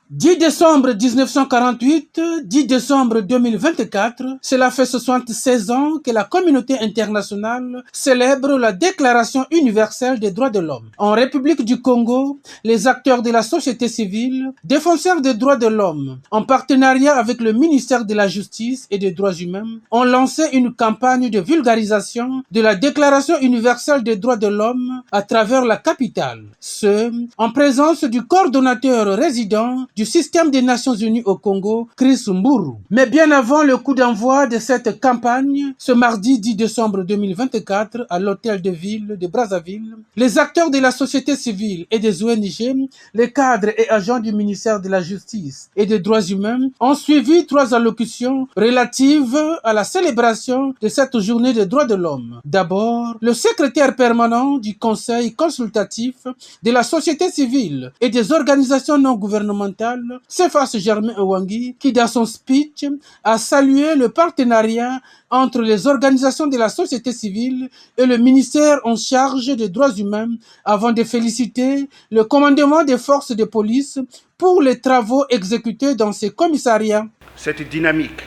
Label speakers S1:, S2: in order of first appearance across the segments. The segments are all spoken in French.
S1: 10 décembre 1948, 10 décembre 2024, cela fait 76 ans que la communauté internationale célèbre la Déclaration universelle des droits de l'homme. En République du Congo, les acteurs de la société civile, défenseurs des droits de l'homme, en partenariat avec le ministère de la Justice et des droits humains, ont lancé une campagne de vulgarisation de la Déclaration universelle des droits de l'homme à travers la capitale. Ce, en présence du coordonnateur résident du système des Nations Unies au Congo, Chris Mburu. Mais bien avant le coup d'envoi de cette campagne, ce mardi 10 décembre 2024, à l'hôtel de ville de Brazzaville, les acteurs de la société civile et des ONG, les cadres et agents du ministère de la Justice et des droits humains ont suivi 3 allocutions relatives à la célébration de cette journée des droits de l'homme. D'abord, le secrétaire permanent du Conseil consultatif de la société civile et des organisations non gouvernementales, Cephas Germain Owangi, qui dans son speech a salué le partenariat entre les organisations de la société civile et le ministère en charge des droits humains avant de féliciter le commandement des forces de police pour les travaux exécutés dans ces commissariats.
S2: Cette dynamique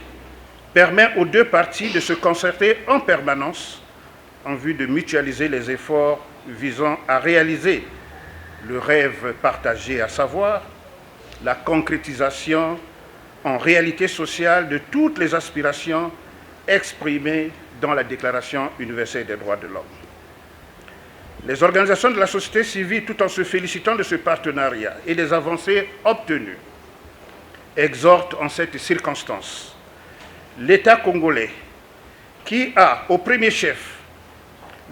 S2: permet aux deux parties de se concerter en permanence en vue de mutualiser les efforts visant à réaliser le rêve partagé, à savoir la concrétisation en réalité sociale de toutes les aspirations exprimées dans la Déclaration universelle des droits de l'homme. Les organisations de la société civile, tout en se félicitant de ce partenariat et des avancées obtenues, exhortent en cette circonstance l'État congolais, qui a au premier chef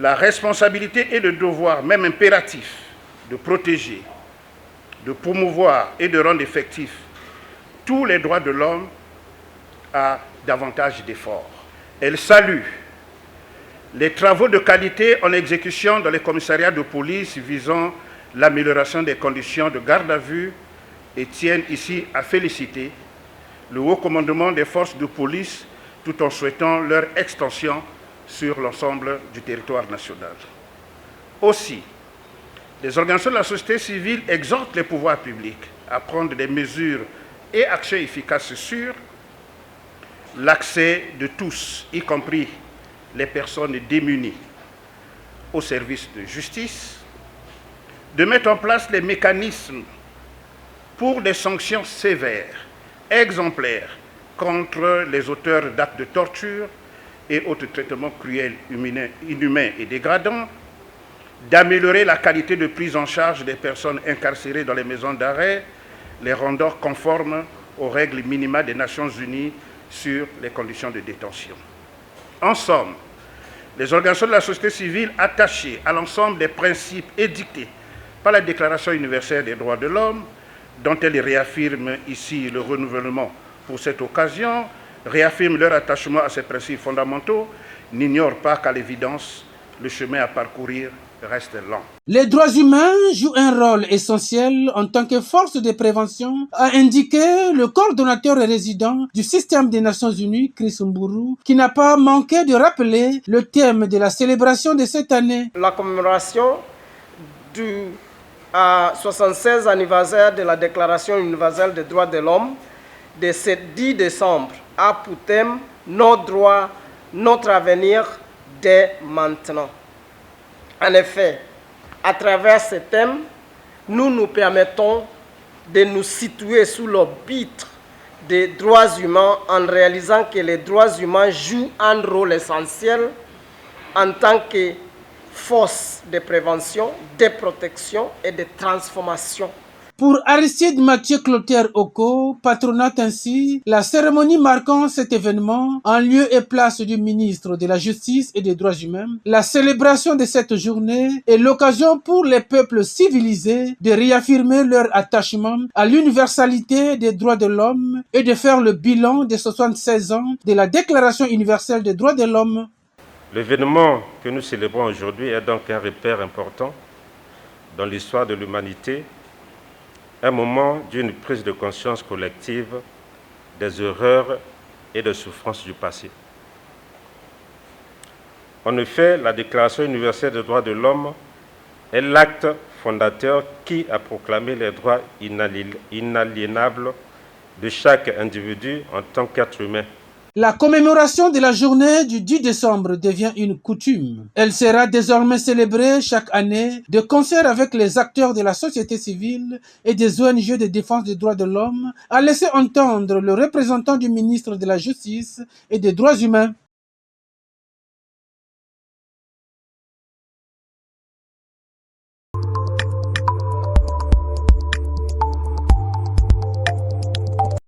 S2: la responsabilité et le devoir, même impératif, de protéger, de promouvoir et de rendre effectifs tous les droits de l'homme, à davantage d'efforts. Elle salue les travaux de qualité en exécution dans les commissariats de police visant l'amélioration des conditions de garde à vue et tiennent ici à féliciter le haut commandement des forces de police tout en souhaitant leur extension sur l'ensemble du territoire national. Aussi, les organisations de la société civile exhortent les pouvoirs publics à prendre des mesures et actions efficaces sur l'accès de tous, y compris les personnes démunies, aux services de justice, de mettre en place les mécanismes pour des sanctions sévères, exemplaires, contre les auteurs d'actes de torture et autres traitements cruels, inhumains et dégradants, d'améliorer la qualité de prise en charge des personnes incarcérées dans les maisons d'arrêt, les rendant conformes aux règles minimales des Nations Unies sur les conditions de détention. En somme, les organisations de la société civile attachées à l'ensemble des principes édictés par la Déclaration universelle des droits de l'homme, dont elles réaffirment ici le renouvellement pour cette occasion, réaffirment leur attachement à ces principes fondamentaux, n'ignorent pas qu'à l'évidence, le chemin à parcourir reste lent.
S1: Les droits humains jouent un rôle essentiel en tant que force de prévention, a indiqué le coordonnateur résident du système des Nations Unies, Chris Mburu, qui n'a pas manqué de rappeler le thème de la célébration de cette année.
S3: La commémoration du 76 anniversaire de la Déclaration universelle des droits de l'homme de ce 10 décembre a pour thème nos droits, notre avenir dès maintenant. En effet, à travers ce thème, nous nous permettons de nous situer sous l'orbitre des droits humains en réalisant que les droits humains jouent un rôle essentiel en tant que force de prévention, de protection et de transformation.
S1: Pour Aristide Mathieu Clotaire Oko, patronate ainsi la cérémonie marquant cet événement en lieu et place du ministre de la Justice et des Droits humains. La célébration de cette journée est l'occasion pour les peuples civilisés de réaffirmer leur attachement à l'universalité des droits de l'homme et de faire le bilan des 76 ans de la Déclaration universelle des droits de l'homme.
S4: L'événement que nous célébrons aujourd'hui est donc un repère important dans l'histoire de l'humanité, un moment d'une prise de conscience collective des erreurs et des souffrances du passé. En effet, la Déclaration universelle des droits de l'homme est l'acte fondateur qui a proclamé les droits inaliénables de chaque individu en tant qu'être humain.
S1: La commémoration de la journée du 10 décembre devient une coutume. Elle sera désormais célébrée chaque année de concert avec les acteurs de la société civile et des ONG de défense des droits de l'homme, a laissé entendre le représentant du ministre de la Justice et des Droits humains.